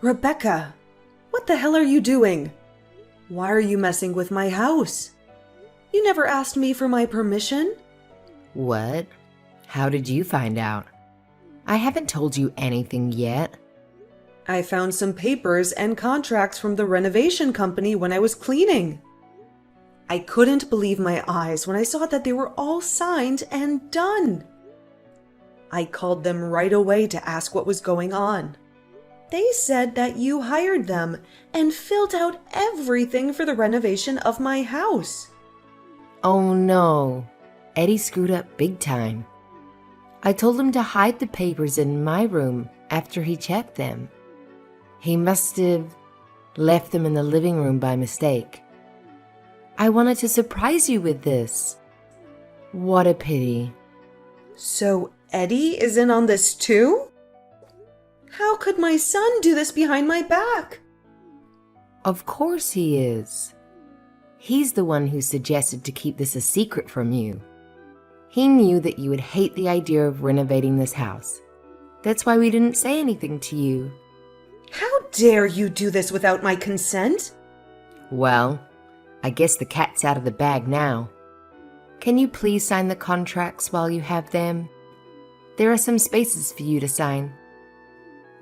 Rebecca, what the hell are you doing? Why are you messing with my house? You never asked me for my permission? What? How did you find out? I haven't told you anything yet. I found some papers and contracts from the renovation company when I was cleaning. I couldn't believe my eyes when I saw that they were all signed and done. I called them right away to ask what was going on. They said that you hired them and filled out everything for the renovation of my house. Oh no, Eddie screwed up big time. I told him to hide the papers in my room after he checked them. He must have left them in the living room by mistake. I wanted to surprise you with this. What a pity. So Eddie is in on this too? How could my son do this behind my back? Of course he is. He's the one who suggested to keep this a secret from you. He knew that you would hate the idea of renovating this house. That's why we didn't say anything to you. How dare you do this without my consent? Well, I guess the cat's out of the bag now. Can you please sign the contracts while you have them? There are some spaces for you to sign.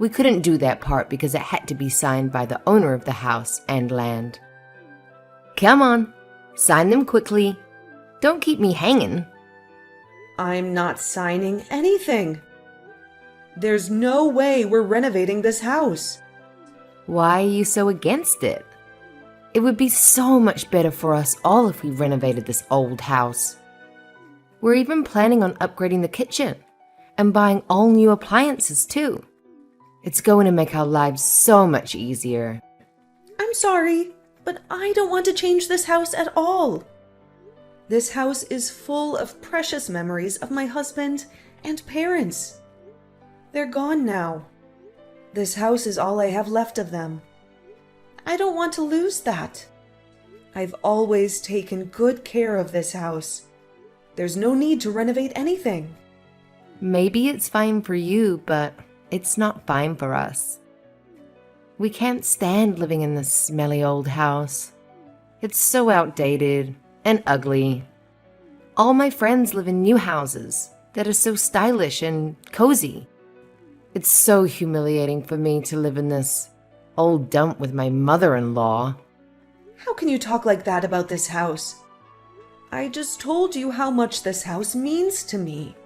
We couldn't do that part because it had to be signed by the owner of the house and land. Come on, sign them quickly. Don't keep me hanging. I'm not signing anything. There's no way we're renovating this house. Why are you so against it? It would be so much better for us all if we renovated this old house. We're even planning on upgrading the kitchen and buying all new appliances too. It's going to make our lives so much easier. I'm sorry, but I don't want to change this house at all. This house is full of precious memories of my husband and parents. They're gone now. This house is all I have left of them. I don't want to lose that. I've always taken good care of this house. There's no need to renovate anything. Maybe it's fine for you, but it's not fine for us. We can't stand living in this smelly old house. It's so outdated and ugly. All my friends live in new houses that are so stylish and cozy. It's so humiliating for me to live in this old dump with my mother-in-law. How can you talk like that about this house? I just told you how much this house means to me.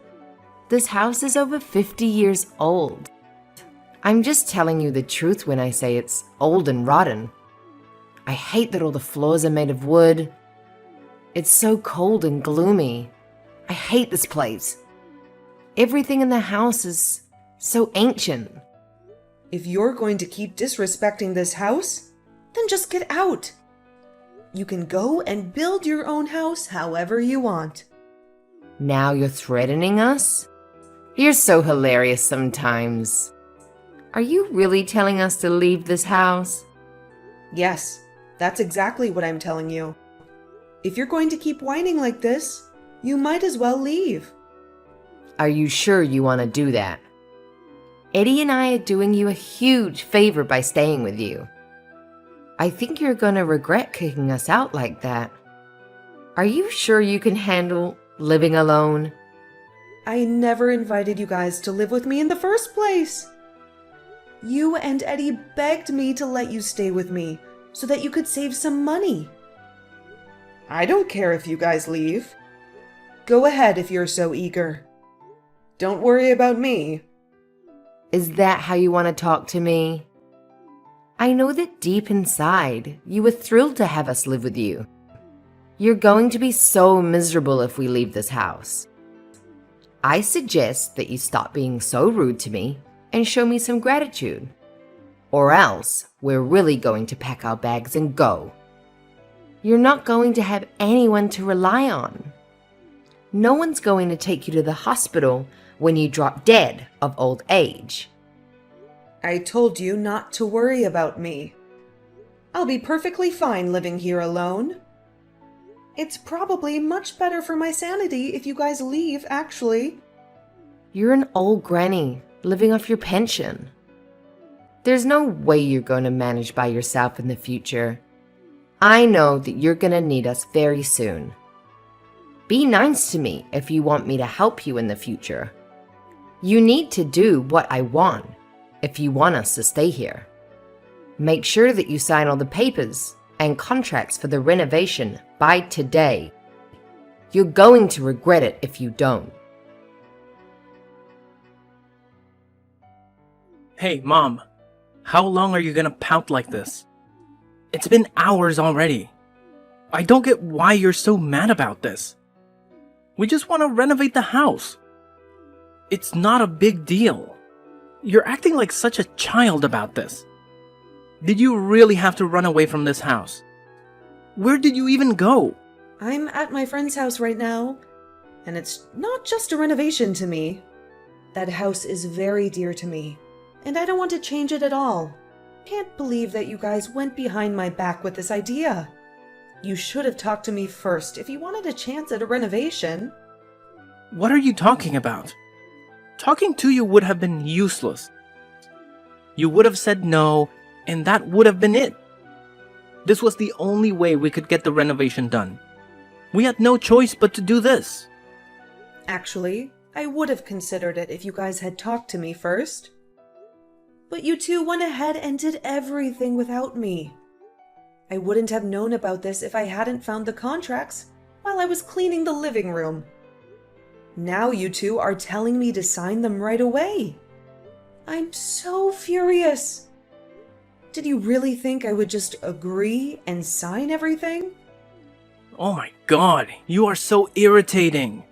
This house is over 50 years old. I'm just telling you the truth when I say it's old and rotten. I hate that all the floors are made of wood. It's so cold and gloomy. I hate this place. Everything in the house is so ancient. If you're going to keep disrespecting this house, then just get out. You can go and build your own house however you want. Now you're threatening us? You're so hilarious sometimes. Are you really telling us to leave this house? Yes, that's exactly what I'm telling you. If you're going to keep whining like this, you might as well leave. Are you sure you want to do that? Eddie and I are doing you a huge favor by staying with you. I think you're going to regret kicking us out like that. Are you sure you can handle living alone? I never invited you guys to live with me in the first place. You and Eddie begged me to let you stay with me so that you could save some money. I don't care if you guys leave. Go ahead if you're so eager. Don't worry about me. Is that how you want to talk to me? I know that deep inside, you were thrilled to have us live with you. You're going to be so miserable if we leave this house. I suggest that you stop being so rude to me and show me some gratitude. Or else, we're really going to pack our bags and go. You're not going to have anyone to rely on. No one's going to take you to the hospital when you drop dead of old age. I told you not to worry about me. I'll be perfectly fine living here alone. It's probably much better for my sanity if you guys leave, actually. You're an old granny living off your pension. There's no way you're going to manage by yourself in the future. I know that you're going to need us very soon. Be nice to me if you want me to help you in the future. You need to do what I want if you want us to stay here. Make sure that you sign all the papers and contracts for the renovation by today. You're going to regret it if you don't. Hey, Mom. How long are you gonna pout like this? It's been hours already. I don't get why you're so mad about this. We just want to renovate the house. It's not a big deal. You're acting like such a child about this. Did you really have to run away from this house? Where did you even go? I'm at my friend's house right now, and it's not just a renovation to me. That house is very dear to me, and I don't want to change it at all. Can't believe that you guys went behind my back with this idea. You should have talked to me first if you wanted a chance at a renovation. What are you talking about? Talking to you would have been useless. You would have said no, and that would have been it. This was the only way we could get the renovation done. We had no choice but to do this. Actually, I would have considered it if you guys had talked to me first. But you two went ahead and did everything without me. I wouldn't have known about this if I hadn't found the contracts while I was cleaning the living room. Now you two are telling me to sign them right away. I'm so furious. Did you really think I would just agree and sign everything? Oh my God, you are so irritating.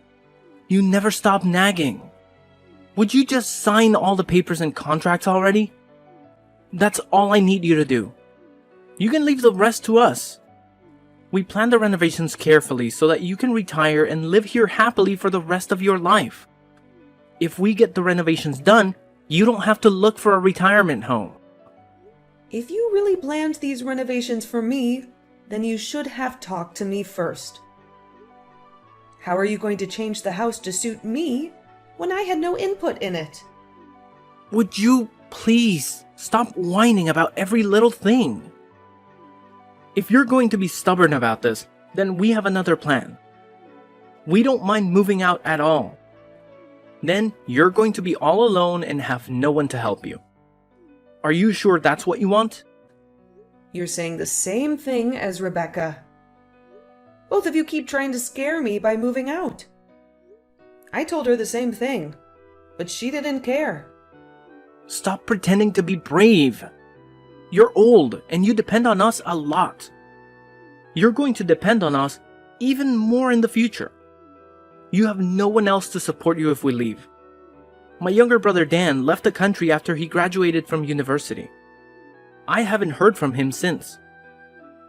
You never stop nagging. Would you just sign all the papers and contracts already? That's all I need you to do. You can leave the rest to us. We planned the renovations carefully so that you can retire and live here happily for the rest of your life. If we get the renovations done, you don't have to look for a retirement home. If you really planned these renovations for me, then you should have talked to me first. How are you going to change the house to suit me when I had no input in it? Would you please stop whining about every little thing? If you're going to be stubborn about this, then we have another plan. We don't mind moving out at all. Then you're going to be all alone and have no one to help you. Are you sure that's what you want? You're saying the same thing as Rebecca. Both of you keep trying to scare me by moving out. I told her the same thing, but she didn't care. Stop pretending to be brave. You're old and you depend on us a lot. You're going to depend on us even more in the future. You have no one else to support you if we leave. My younger brother Dan left the country after he graduated from university. I haven't heard from him since.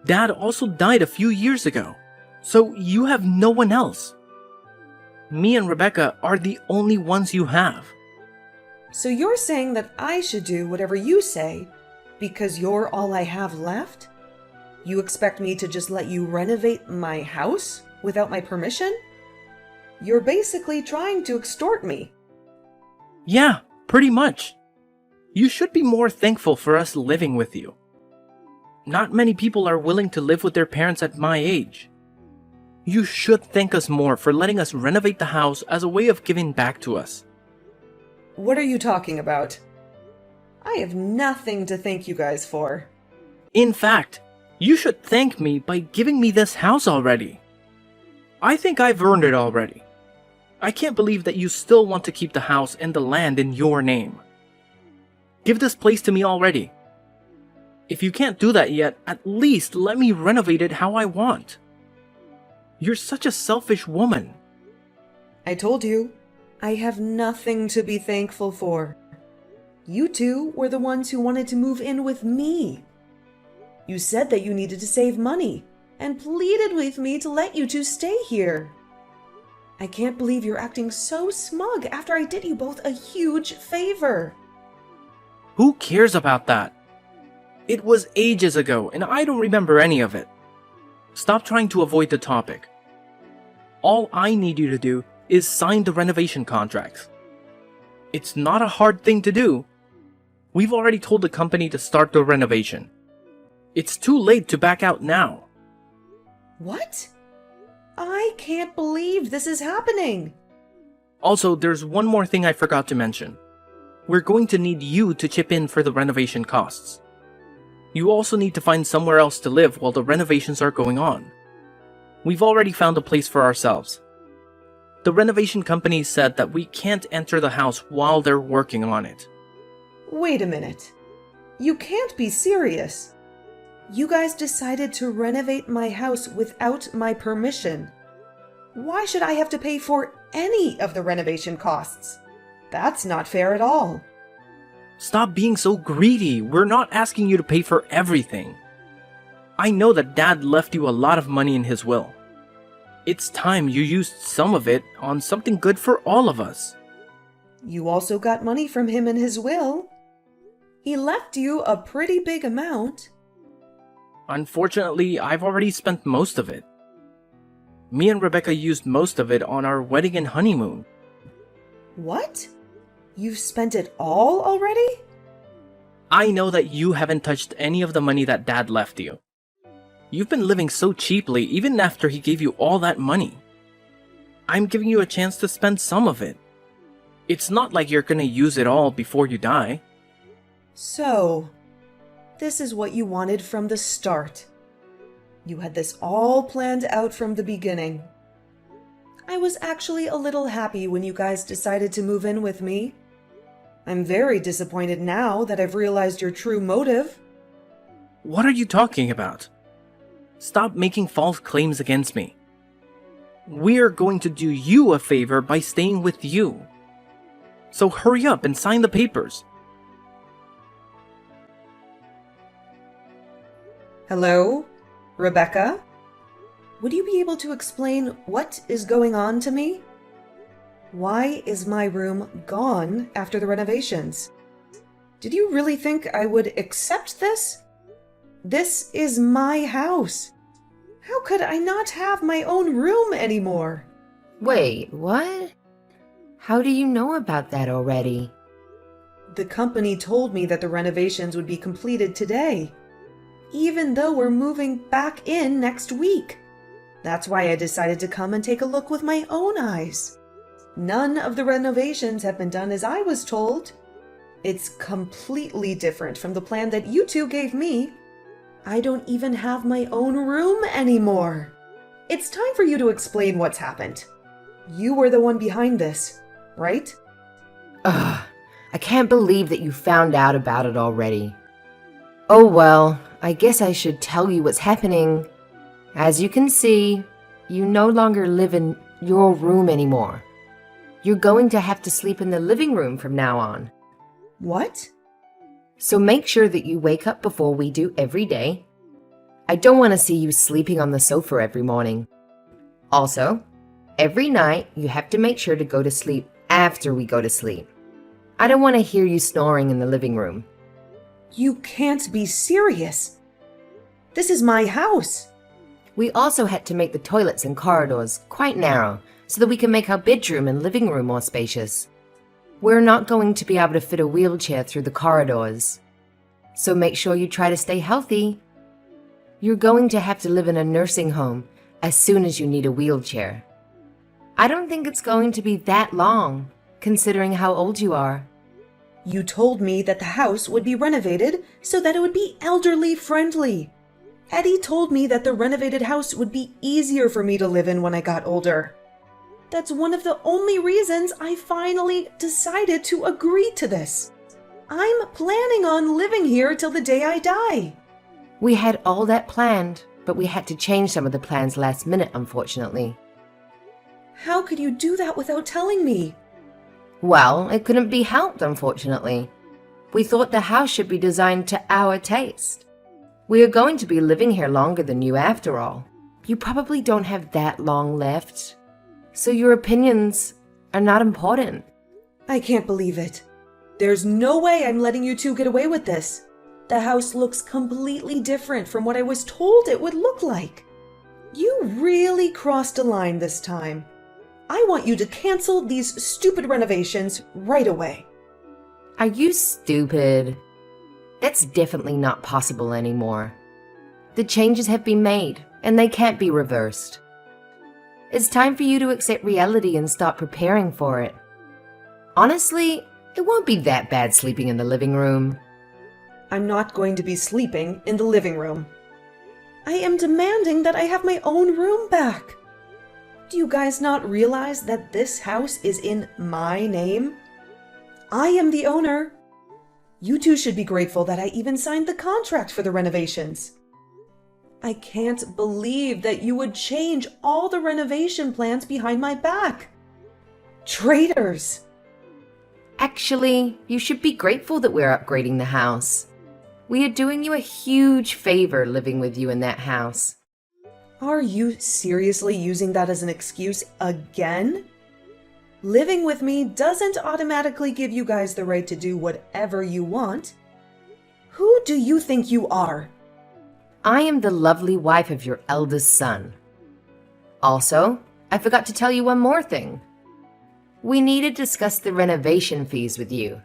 Dad also died a few years ago, so you have no one else. Me and Rebecca are the only ones you have. So you're saying that I should do whatever you say because you're all I have left? You expect me to just let you renovate my house without my permission? You're basically trying to extort me. Yeah, pretty much. You should be more thankful for us living with you. Not many people are willing to live with their parents at my age. You should thank us more for letting us renovate the house as a way of giving back to us. What are you talking about? I have nothing to thank you guys for. In fact, you should thank me by giving me this house already. I think I've earned it already. I can't believe that you still want to keep the house and the land in your name. Give this place to me already. If you can't do that yet, at least let me renovate it how I want. You're such a selfish woman. I told you, I have nothing to be thankful for. You two were the ones who wanted to move in with me. You said that you needed to save money and pleaded with me to let you two stay here. I can't believe you're acting so smug after I did you both a huge favor. Who cares about that? It was ages ago and I don't remember any of it. Stop trying to avoid the topic. All I need you to do is sign the renovation contracts. It's not a hard thing to do. We've already told the company to start the renovation. It's too late to back out now. What? I can't believe this is happening. Also, there's one more thing I forgot to mention. We're going to need you to chip in for the renovation costs. You also need to find somewhere else to live while the renovations are going on. We've already found a place for ourselves. The renovation company said that we can't enter the house while they're working on it. Wait a minute. You can't be serious. You guys decided to renovate my house without my permission. Why should I have to pay for any of the renovation costs? That's not fair at all. Stop being so greedy. We're not asking you to pay for everything. I know that Dad left you a lot of money in his will. It's time you used some of it on something good for all of us. You also got money from him in his will. He left you a pretty big amount. Unfortunately, I've already spent most of it. Me and Rebecca used most of it on our wedding and honeymoon. What? You've spent it all already? I know that you haven't touched any of the money that Dad left you. You've been living so cheaply even after he gave you all that money. I'm giving you a chance to spend some of it. It's not like you're gonna use it all before you die. So, this is what you wanted from the start. You had this all planned out from the beginning. I was actually a little happy when you guys decided to move in with me. I'm very disappointed now that I've realized your true motive. What are you talking about? Stop making false claims against me. We're going to do you a favor by staying with you. So hurry up and sign the papers. Hello? Rebecca? Would you be able to explain what is going on to me? Why is my room gone after the renovations? Did you really think I would accept this? This is my house. How could I not have my own room anymore? Wait, what? How do you know about that already? The company told me that the renovations would be completed today, even though we're moving back in next week. That's why I decided to come and take a look with my own eyes. None of the renovations have been done as I was told. It's completely different from the plan that you two gave me. I don't even have my own room anymore. It's time for you to explain what's happened. You were the one behind this, right? Ugh, I can't believe that you found out about it already. Oh well, I guess I should tell you what's happening. As you can see, you no longer live in your room anymore. You're going to have to sleep in the living room from now on. What? So make sure that you wake up before we do every day. I don't want to see you sleeping on the sofa every morning. Also, every night you have to make sure to go to sleep after we go to sleep. I don't want to hear you snoring in the living room. You can't be serious. This is my house. We also had to make the toilets and corridors quite narrow so that we can make our bedroom and living room more spacious. We're not going to be able to fit a wheelchair through the corridors. So make sure you try to stay healthy. You're going to have to live in a nursing home as soon as you need a wheelchair. I don't think it's going to be that long, considering how old you are. You told me that the house would be renovated so that it would be elderly friendly. Eddie told me that the renovated house would be easier for me to live in when I got older. That's one of the only reasons I finally decided to agree to this. I'm planning on living here till the day I die. We had all that planned, but we had to change some of the plans last minute, unfortunately. How could you do that without telling me? Well, it couldn't be helped, unfortunately. We thought the house should be designed to our taste. We are going to be living here longer than you after all. You probably don't have that long left, so your opinions are not important. I can't believe it. There's no way I'm letting you two get away with this. The house looks completely different from what I was told it would look like. You really crossed a line this time. I want you to cancel these stupid renovations right away. Are you stupid? That's definitely not possible anymore. The changes have been made, and they can't be reversed. It's time for you to accept reality and start preparing for it. Honestly, it won't be that bad sleeping in the living room. I'm not going to be sleeping in the living room. I am demanding that I have my own room back. Do you guys not realize that this house is in my name? I am the owner. You two should be grateful that I even signed the contract for the renovations. I can't believe that you would change all the renovation plans behind my back. Traitors! Actually, you should be grateful that we're upgrading the house. We are doing you a huge favor living with you in that house. Are you seriously using that as an excuse again? Living with me doesn't automatically give you guys the right to do whatever you want. Who do you think you are? I am the lovely wife of your eldest son. Also, I forgot to tell you one more thing. We need to discuss the renovation fees with you.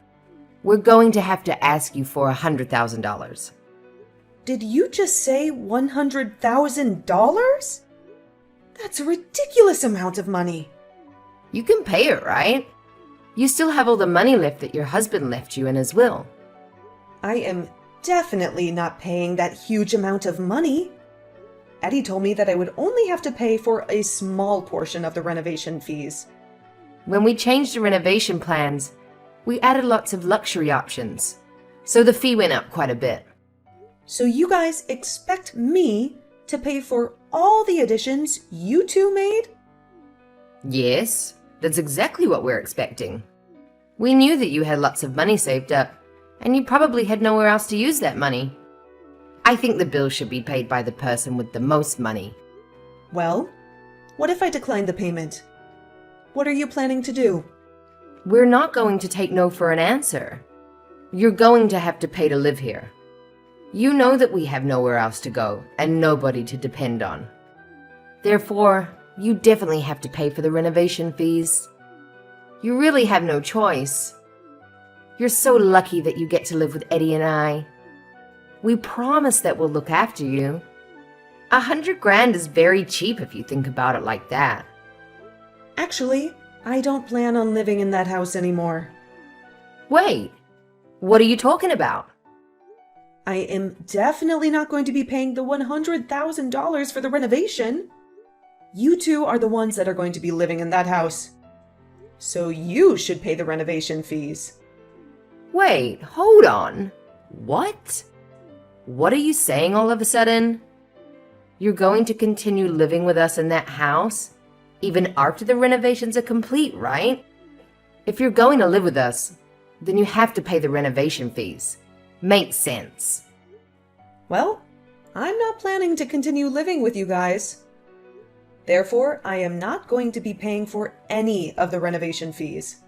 We're going to have to ask you for $100,000. Did you just say $100,000? That's a ridiculous amount of money. You can pay it, right? You still have all the money left that your husband left you in his will. I am definitely not paying that huge amount of money. Eddie told me that I would only have to pay for a small portion of the renovation fees. When we changed the renovation plans, we added lots of luxury options, so the fee went up quite a bit. So you guys expect me to pay for all the additions you two made? Yes, that's exactly what we're expecting. We knew that you had lots of money saved up, and you probably had nowhere else to use that money. I think the bill should be paid by the person with the most money. Well, what if I decline the payment? What are you planning to do? We're not going to take no for an answer. You're going to have to pay to live here. You know that we have nowhere else to go and nobody to depend on. Therefore, you definitely have to pay for the renovation fees. You really have no choice. You're so lucky that you get to live with Eddie and I. We promise that we'll look after you. $100,000 is very cheap if you think about it like that. Actually, I don't plan on living in that house anymore. Wait, what are you talking about? I am definitely not going to be paying the $100,000 for the renovation. You two are the ones that are going to be living in that house. So you should pay the renovation fees. Wait, hold on. What? What are you saying all of a sudden? You're going to continue living with us in that house, even after the renovations are complete, right? If you're going to live with us, then you have to pay the renovation fees. Makes sense. Well, I'm not planning to continue living with you guys. Therefore, I am not going to be paying for any of the renovation fees.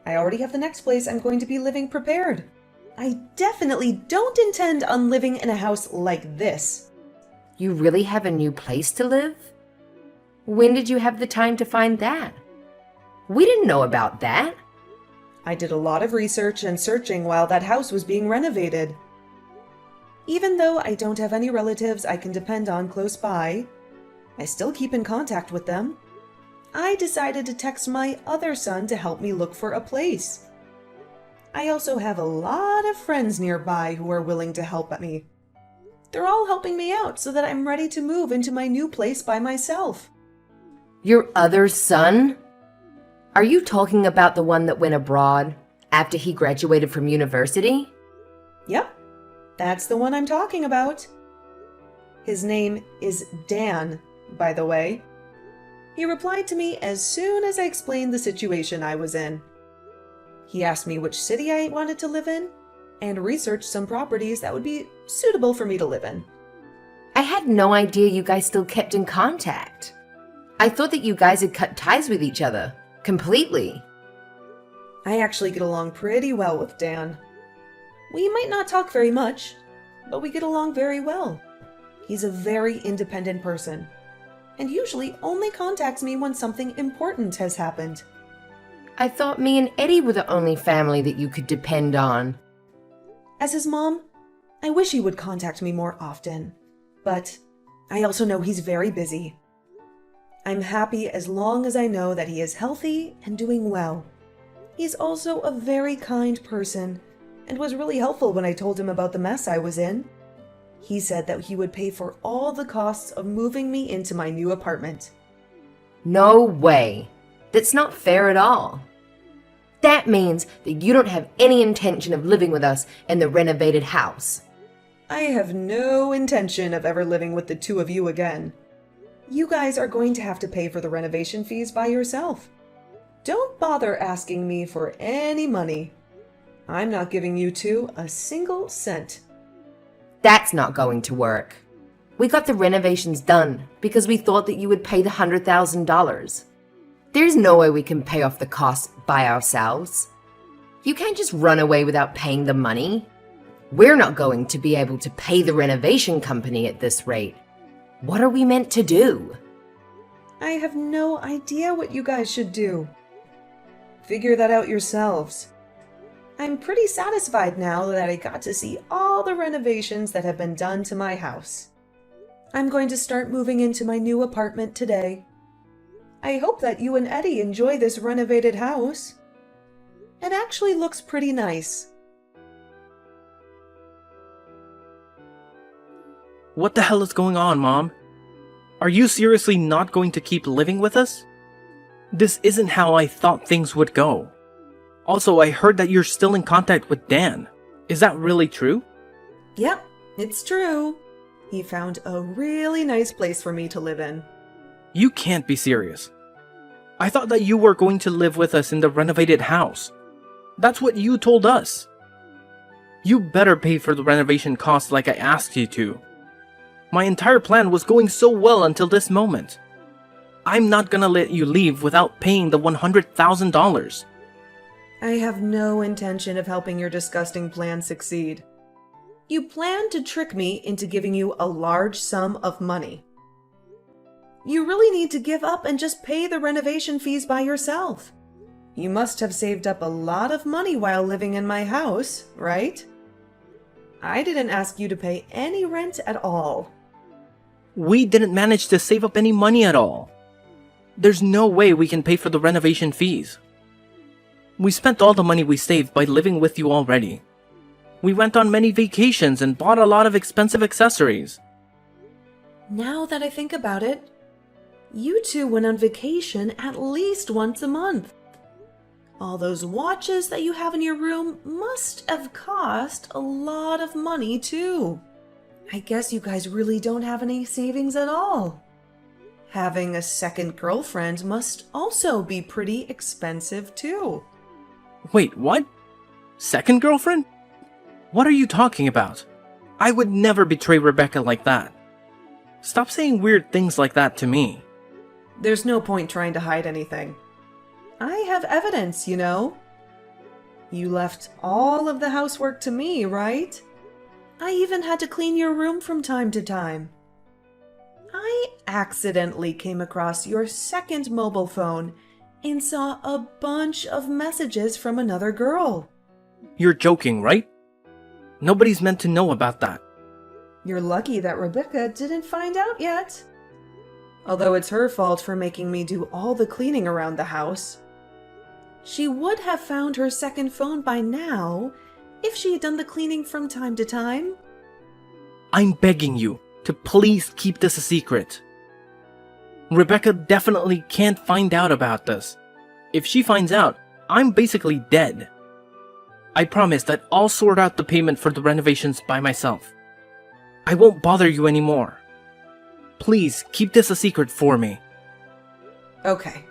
I already have the next place I'm going to be living prepared. I definitely don't intend on living in a house like this. You really have a new place to live? When did you have the time to find that? We didn't know about that. I did a lot of research and searching while that house was being renovated. Even though I don't have any relatives I can depend on close by, I still keep in contact with them. I decided to text my other son to help me look for a place. I also have a lot of friends nearby who are willing to help me. They're all helping me out so that I'm ready to move into my new place by myself. Your other son? Are you talking about the one that went abroad after he graduated from university? Yep, that's the one I'm talking about. His name is Dan, by the way. He replied to me as soon as I explained the situation I was in. He asked me which city I wanted to live in, and researched some properties that would be suitable for me to live in. I had no idea you guys still kept in contact. I thought that you guys had cut ties with each other, completely. I actually get along pretty well with Dan. We might not talk very much, but we get along very well. He's a very independent person, and usually only contacts me when something important has happened. I thought me and Eddie were the only family that you could depend on. As his mom, I wish he would contact me more often, but I also know he's very busy. I'm happy as long as I know that he is healthy and doing well. He's also a very kind person and was really helpful when I told him about the mess I was in. He said that he would pay for all the costs of moving me into my new apartment. No way. That's not fair at all. That means that you don't have any intention of living with us in the renovated house. I have no intention of ever living with the two of you again. You guys are going to have to pay for the renovation fees by yourself. Don't bother asking me for any money. I'm not giving you two a single cent. That's not going to work. We got the renovations done because we thought that you would pay the $100,000. There's no way we can pay off the costs by ourselves. You can't just run away without paying the money. We're not going to be able to pay the renovation company at this rate. What are we meant to do? I have no idea what you guys should do. Figure that out yourselves. I'm pretty satisfied now that I got to see all the renovations that have been done to my house. I'm going to start moving into my new apartment today. I hope that you and Eddie enjoy this renovated house. It actually looks pretty nice. What the hell is going on, Mom? Are you seriously not going to keep living with us? This isn't how I thought things would go. Also, I heard that you're still in contact with Dan. Is that really true? Yep, it's true. He found a really nice place for me to live in. You can't be serious. I thought that you were going to live with us in the renovated house. That's what you told us. You better pay for the renovation costs like I asked you to. My entire plan was going so well until this moment. I'm not gonna let you leave without paying the $100,000. I have no intention of helping your disgusting plan succeed. You plan to trick me into giving you a large sum of money. You really need to give up and just pay the renovation fees by yourself. You must have saved up a lot of money while living in my house, right? I didn't ask you to pay any rent at all. We didn't manage to save up any money at all. There's no way we can pay for the renovation fees. We spent all the money we saved by living with you already. We went on many vacations and bought a lot of expensive accessories. Now that I think about it, you two went on vacation at least once a month. All those watches that you have in your room must have cost a lot of money too. I guess you guys really don't have any savings at all. Having a second girlfriend must also be pretty expensive too. Wait, what? Second girlfriend? What are you talking about? I would never betray Rebecca like that. Stop saying weird things like that to me. There's no point trying to hide anything. I have evidence, you know. You left all of the housework to me, right? I even had to clean your room from time to time. I accidentally came across your second mobile phone and saw a bunch of messages from another girl. You're joking, right? Nobody's meant to know about that. You're lucky that Rebecca didn't find out yet. Although it's her fault for making me do all the cleaning around the house. She would have found her second phone by now if she had done the cleaning from time to time. I'm begging you to please keep this a secret. Rebecca definitely can't find out about this. If she finds out, I'm basically dead. I promise that I'll sort out the payment for the renovations by myself. I won't bother you anymore. Please keep this a secret for me. Okay,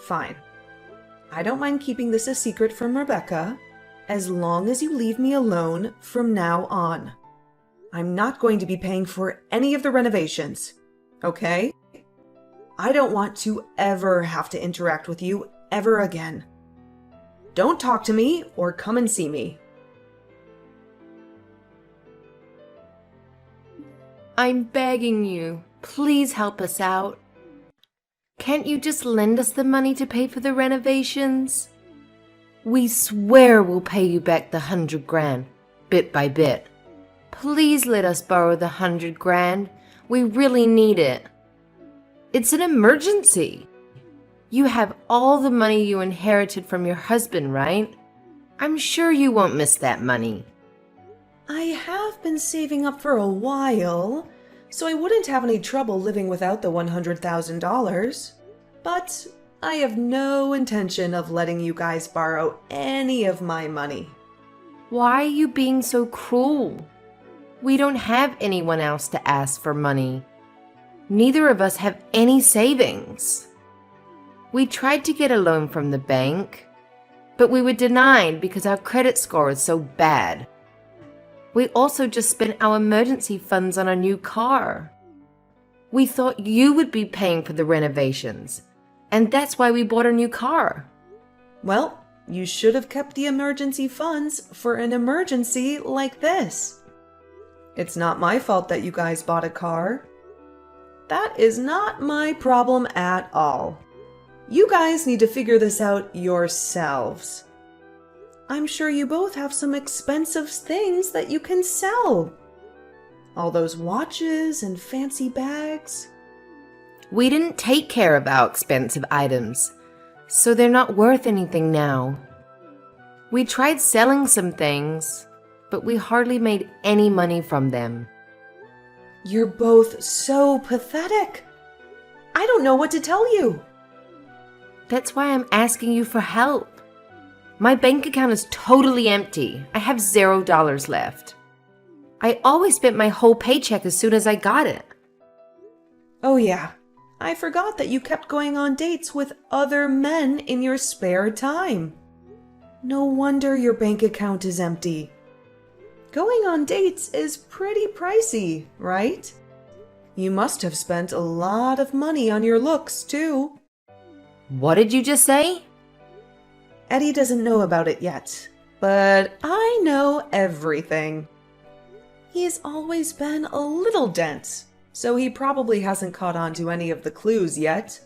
fine. I don't mind keeping this a secret from Rebecca, as long as you leave me alone from now on. I'm not going to be paying for any of the renovations, okay? I don't want to ever have to interact with you ever again. Don't talk to me or come and see me. I'm begging you, please help us out. Can't you just lend us the money to pay for the renovations? We swear we'll pay you back the $100,000. bit by bit. Please let us borrow the 100 grand. We really need it. It's an emergency. You have all the money you inherited from your husband, right? I'm sure you won't miss that money. I have been saving up for a while, so I wouldn't have any trouble living without the $100,000. But I have no intention of letting you guys borrow any of my money. Why are you being so cruel? We don't have anyone else to ask for money. Neither of us have any savings. We tried to get a loan from the bank, but we were denied because our credit score is so bad. We also just spent our emergency funds on a new car. We thought you would be paying for the renovations, and that's why we bought a new car. Well, you should have kept the emergency funds for an emergency like this. It's not my fault that you guys bought a car. That is not my problem at all. You guys need to figure this out yourselves. I'm sure you both have some expensive things that you can sell. All those watches and fancy bags. We didn't take care of our expensive items, so they're not worth anything now. We tried selling some things, but we hardly made any money from them. You're both so pathetic. I don't know what to tell you. That's why I'm asking you for help. My bank account is totally empty. I have $0 left. I always spent my whole paycheck as soon as I got it. Oh yeah, I forgot that you kept going on dates with other men in your spare time. No wonder your bank account is empty. Going on dates is pretty pricey, right? You must have spent a lot of money on your looks, too. What did you just say? Eddie doesn't know about it yet, but I know everything. He's always been a little dense, so he probably hasn't caught on to any of the clues yet.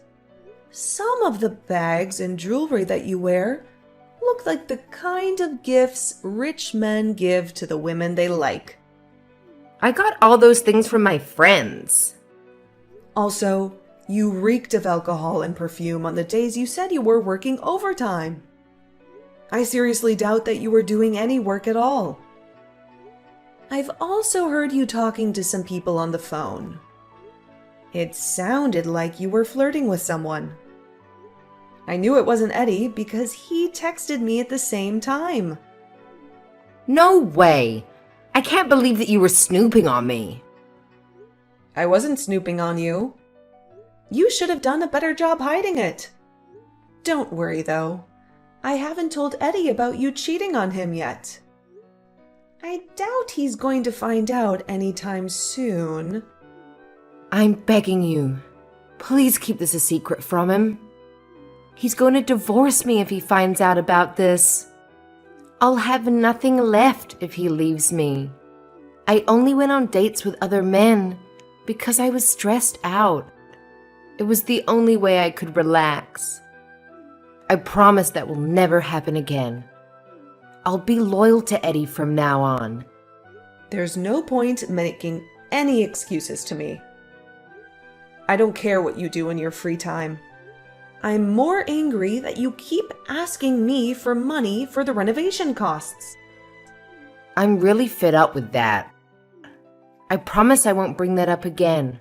Some of the bags and jewelry that you wear look like the kind of gifts rich men give to the women they like. I got all those things from my friends. Also, you reeked of alcohol and perfume on the days you said you were working overtime. I seriously doubt that you were doing any work at all. I've also heard you talking to some people on the phone. It sounded like you were flirting with someone. I knew it wasn't Eddie because he texted me at the same time. No way! I can't believe that you were snooping on me. I wasn't snooping on you. You should have done a better job hiding it. Don't worry, though. I haven't told Eddie about you cheating on him yet. I doubt he's going to find out anytime soon. I'm begging you. Please keep this a secret from him. He's going to divorce me if he finds out about this. I'll have nothing left if he leaves me. I only went on dates with other men because I was stressed out. It was the only way I could relax. I promise that will never happen again. I'll be loyal to Eddie from now on. There's no point making any excuses to me. I don't care what you do in your free time. I'm more angry that you keep asking me for money for the renovation costs. I'm really fed up with that. I promise I won't bring that up again.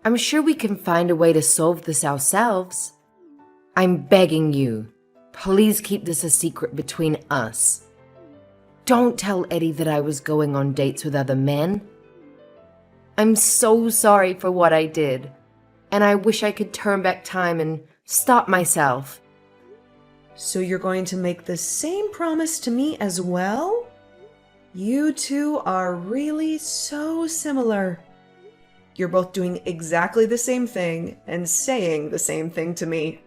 I'm sure we can find a way to solve this ourselves. I'm begging you, please keep this a secret between us. Don't tell Eddie that I was going on dates with other men. I'm so sorry for what I did, and I wish I could turn back time and stop myself. So you're going to make the same promise to me as well? You two are really so similar. You're both doing exactly the same thing and saying the same thing to me.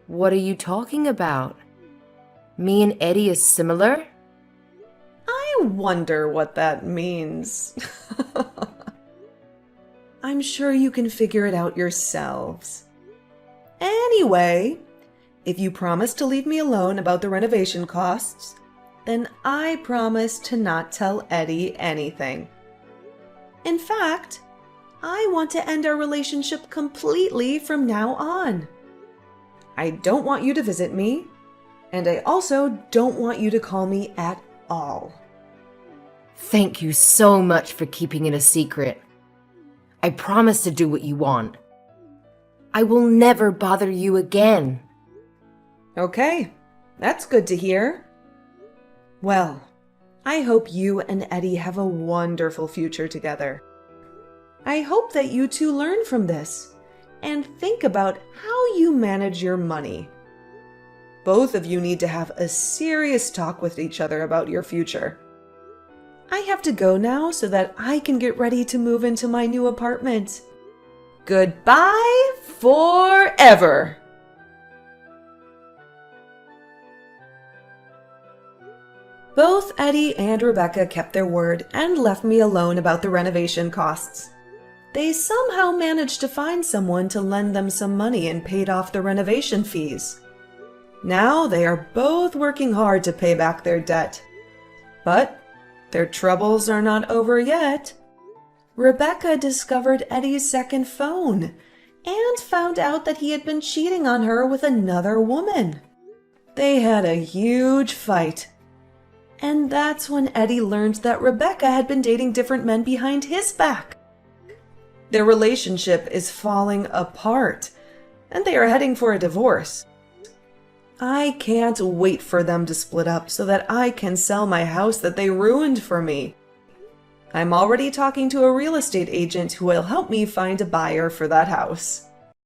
What are you talking about? Me and Eddie is similar? I wonder what that means. I'm sure you can figure it out yourselves. Anyway, if you promise to leave me alone about the renovation costs, then I promise to not tell Eddie anything. In fact, I want to end our relationship completely from now on. I don't want you to visit me, and I also don't want you to call me at all. Thank you so much for keeping it a secret. I promise to do what you want. I will never bother you again. Okay, that's good to hear. Well, I hope you and Eddie have a wonderful future together. I hope that you two learn from this and think about how you manage your money. Both of you need to have a serious talk with each other about your future. I have to go now so that I can get ready to move into my new apartment. Goodbye forever! Both Eddie and Rebecca kept their word and left me alone about the renovation costs. They somehow managed to find someone to lend them some money and paid off the renovation fees. Now they are both working hard to pay back their debt. But their troubles are not over yet. Rebecca discovered Eddie's second phone and found out that he had been cheating on her with another woman. They had a huge fight. And that's when Eddie learned that Rebecca had been dating different men behind his back. Their relationship is falling apart, and they are heading for a divorce. I can't wait for them to split up so that I can sell my house that they ruined for me. I'm already talking to a real estate agent who will help me find a buyer for that house.